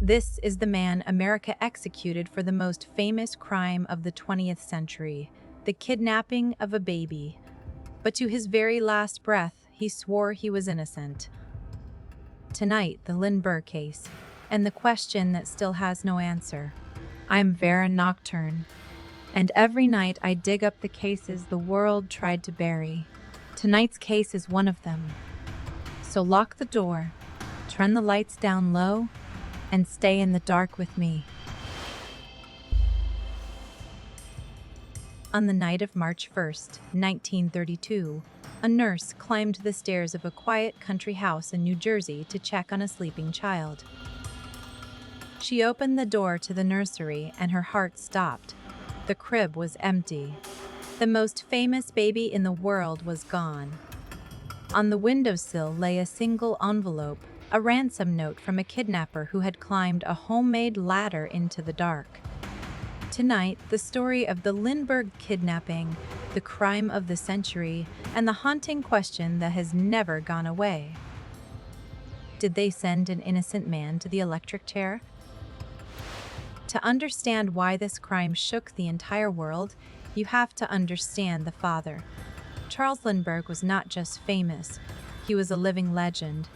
This is the man America executed for the most famous crime of the 20th century, the kidnapping of a baby. But to his very last breath, he swore he was innocent. Tonight, the Lindbergh case, and the question that still has no answer. I'm Vera Nocturne, and every night I dig up the cases the world tried to bury. Tonight's case is one of them. So lock the door, turn the lights down low, and stay in the dark with me. On the night of March 1st, 1932, a nurse climbed the stairs of a quiet country house in New Jersey to check on a sleeping child. She opened the door to the nursery and her heart stopped. The crib was empty. The most famous baby in the world was gone. On the windowsill lay a single envelope, a ransom note from a kidnapper who had climbed a homemade ladder into the dark. Tonight, the story of the Lindbergh kidnapping, the crime of the century, and the haunting question that has never gone away. Did they send an innocent man to the electric chair? To understand why this crime shook the entire world, you have to understand the father. Charles Lindbergh was not just famous, he was a living legend.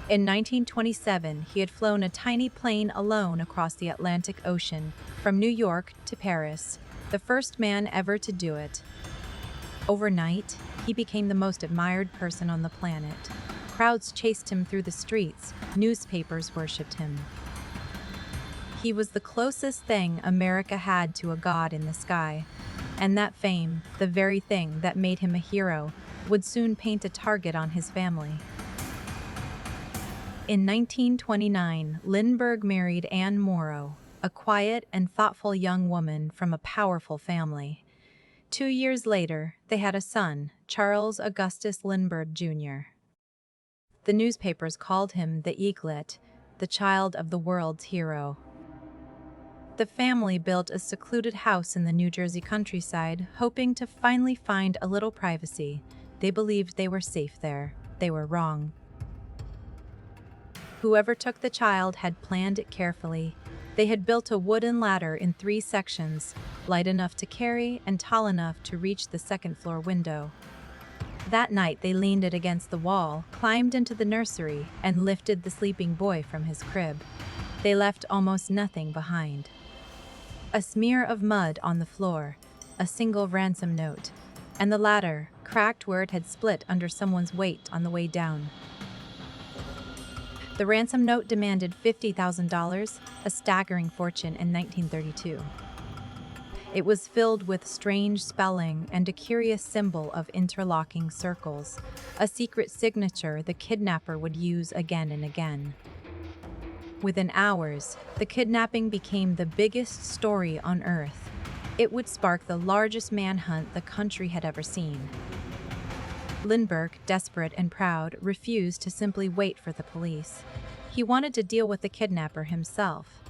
In 1927, he had flown a tiny plane alone across the Atlantic Ocean, from New York to Paris, the first man ever to do it. Overnight, he became the most admired person on the planet. Crowds chased him through the streets, newspapers worshipped him. He was the closest thing America had to a god in the sky, and that fame, the very thing that made him a hero, would soon paint a target on his family. In 1929, Lindbergh married Anne Morrow, a quiet and thoughtful young woman from a powerful family. 2 years later, they had a son, Charles Augustus Lindbergh Jr. The newspapers called him the eaglet, the child of the world's hero. The family built a secluded house in the New Jersey countryside, hoping to finally find a little privacy. They believed they were safe there. They were wrong. Whoever took the child had planned it carefully. They had built a wooden ladder in 3 sections, light enough to carry and tall enough to reach the second-floor window. That night, they leaned it against the wall, climbed into the nursery, and lifted the sleeping boy from his crib. They left almost nothing behind. A smear of mud on the floor, a single ransom note, and the ladder, cracked where it had split under someone's weight on the way down. The ransom note demanded $50,000, a staggering fortune in 1932. It was filled with strange spelling and a curious symbol of interlocking circles, a secret signature the kidnapper would use again and again. Within hours, the kidnapping became the biggest story on Earth. It would spark the largest manhunt the country had ever seen. Lindbergh, desperate and proud, refused to simply wait for the police. He wanted to deal with the kidnapper himself.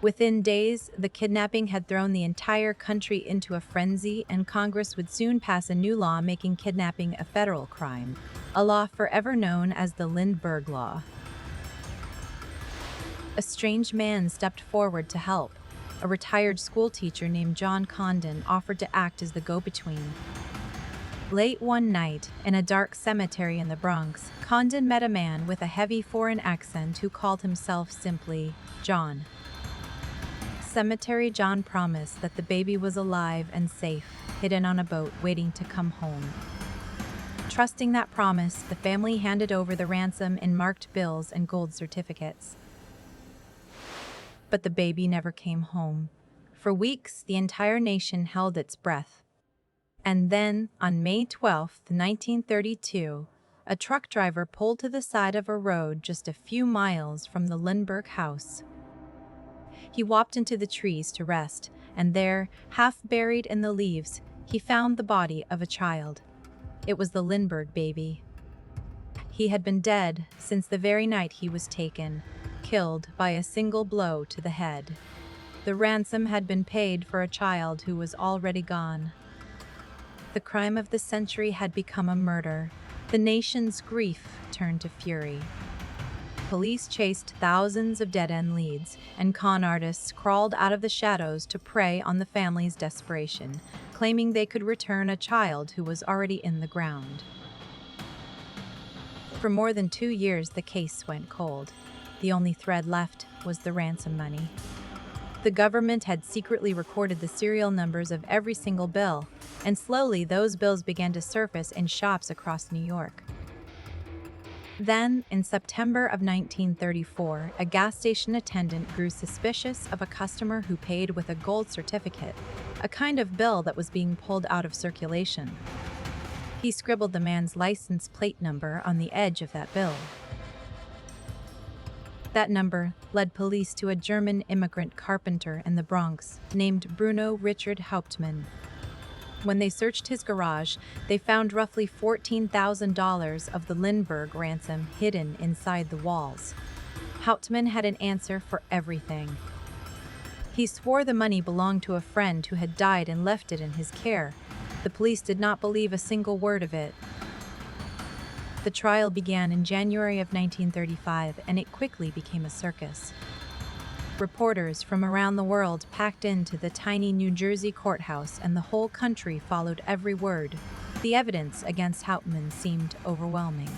Within days, the kidnapping had thrown the entire country into a frenzy, and Congress would soon pass a new law making kidnapping a federal crime, a law forever known as the Lindbergh Law. A strange man stepped forward to help. A retired schoolteacher named John Condon offered to act as the go-between. Late one night, in a dark cemetery in the Bronx, Condon met a man with a heavy foreign accent who called himself simply John. Cemetery John promised that the baby was alive and safe, hidden on a boat waiting to come home. Trusting that promise, the family handed over the ransom in marked bills and gold certificates. But the baby never came home. For weeks, the entire nation held its breath. And then, on May 12, 1932, a truck driver pulled to the side of a road just a few miles from the Lindbergh house. He walked into the trees to rest, and there, half buried in the leaves, he found the body of a child. It was the Lindbergh baby. He had been dead since the very night he was taken, killed by a single blow to the head. The ransom had been paid for a child who was already gone. The crime of the century had become a murder. The nation's grief turned to fury. Police chased thousands of dead-end leads, and con artists crawled out of the shadows to prey on the family's desperation, claiming they could return a child who was already in the ground. For more than 2 years, the case went cold. The only thread left was the ransom money. The government had secretly recorded the serial numbers of every single bill, and slowly those bills began to surface in shops across New York. Then, in September of 1934, a gas station attendant grew suspicious of a customer who paid with a gold certificate, a kind of bill that was being pulled out of circulation. He scribbled the man's license plate number on the edge of that bill. That number led police to a German immigrant carpenter in the Bronx named Bruno Richard Hauptmann. When they searched his garage, they found roughly $14,000 of the Lindbergh ransom hidden inside the walls. Hauptmann had an answer for everything. He swore the money belonged to a friend who had died and left it in his care. The police did not believe a single word of it. The trial began in January of 1935, and it quickly became a circus. Reporters from around the world packed into the tiny New Jersey courthouse, and the whole country followed every word. The evidence against Hauptmann seemed overwhelming.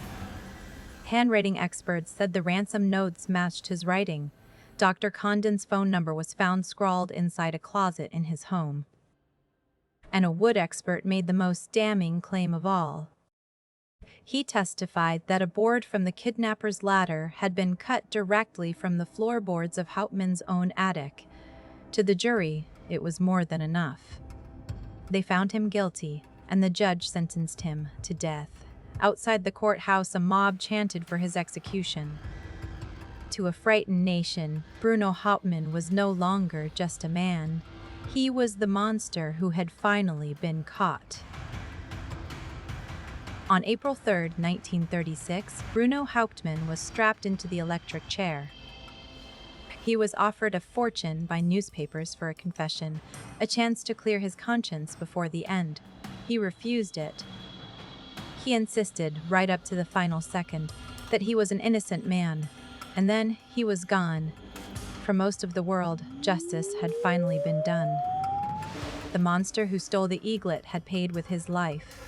Handwriting experts said the ransom notes matched his writing. Dr. Condon's phone number was found scrawled inside a closet in his home. And a wood expert made the most damning claim of all. He testified that a board from the kidnapper's ladder had been cut directly from the floorboards of Hauptmann's own attic. To the jury, it was more than enough. They found him guilty, and the judge sentenced him to death. Outside the courthouse, a mob chanted for his execution. To a frightened nation, Bruno Hauptmann was no longer just a man. He was the monster who had finally been caught. On April 3, 1936, Bruno Hauptmann was strapped into the electric chair. He was offered a fortune by newspapers for a confession, a chance to clear his conscience before the end. He refused it. He insisted, right up to the final second, that he was an innocent man, and then he was gone. For most of the world, justice had finally been done. The monster who stole the eaglet had paid with his life.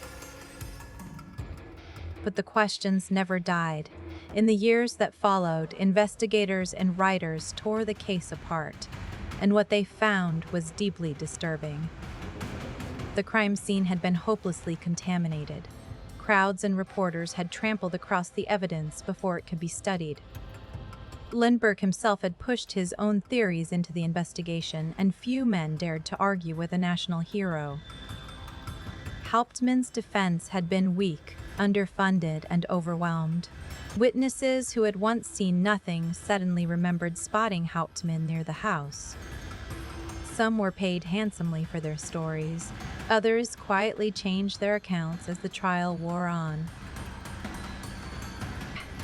But the questions never died. In the years that followed, investigators and writers tore the case apart, and what they found was deeply disturbing. The crime scene had been hopelessly contaminated. Crowds and reporters had trampled across the evidence before it could be studied. Lindbergh himself had pushed his own theories into the investigation, and few men dared to argue with a national hero. Hauptmann's defense had been weak, underfunded, and overwhelmed. Witnesses who had once seen nothing suddenly remembered spotting Hauptmann near the house. Some were paid handsomely for their stories. Others quietly changed their accounts as the trial wore on.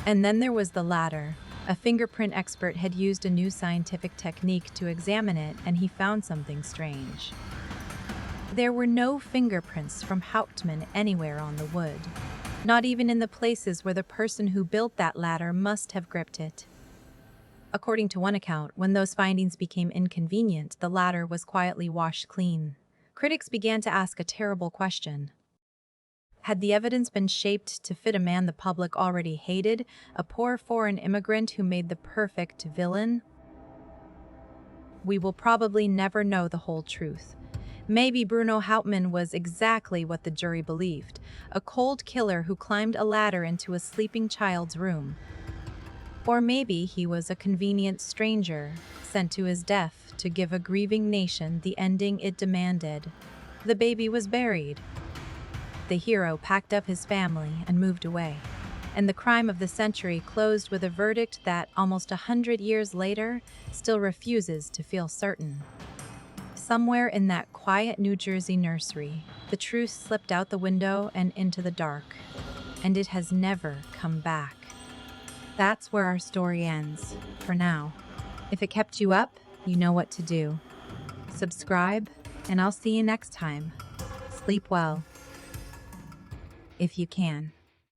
And then there was the latter. A fingerprint expert had used a new scientific technique to examine it, and he found something strange. There were no fingerprints from Hauptmann anywhere on the wood, not even in the places where the person who built that ladder must have gripped it. According to one account, when those findings became inconvenient, the ladder was quietly washed clean. Critics began to ask a terrible question. Had the evidence been shaped to fit a man the public already hated, a poor foreign immigrant who made the perfect villain? We will probably never know the whole truth. Maybe Bruno Hauptmann was exactly what the jury believed, a cold killer who climbed a ladder into a sleeping child's room. Or maybe he was a convenient stranger, sent to his death to give a grieving nation the ending it demanded. The baby was buried. The hero packed up his family and moved away. And the crime of the century closed with a verdict that, almost 100 years later, still refuses to feel certain. Somewhere in that quiet New Jersey nursery, the truth slipped out the window and into the dark, and it has never come back. That's where our story ends, for now. If it kept you up, you know what to do. Subscribe, and I'll see you next time. Sleep well, if you can.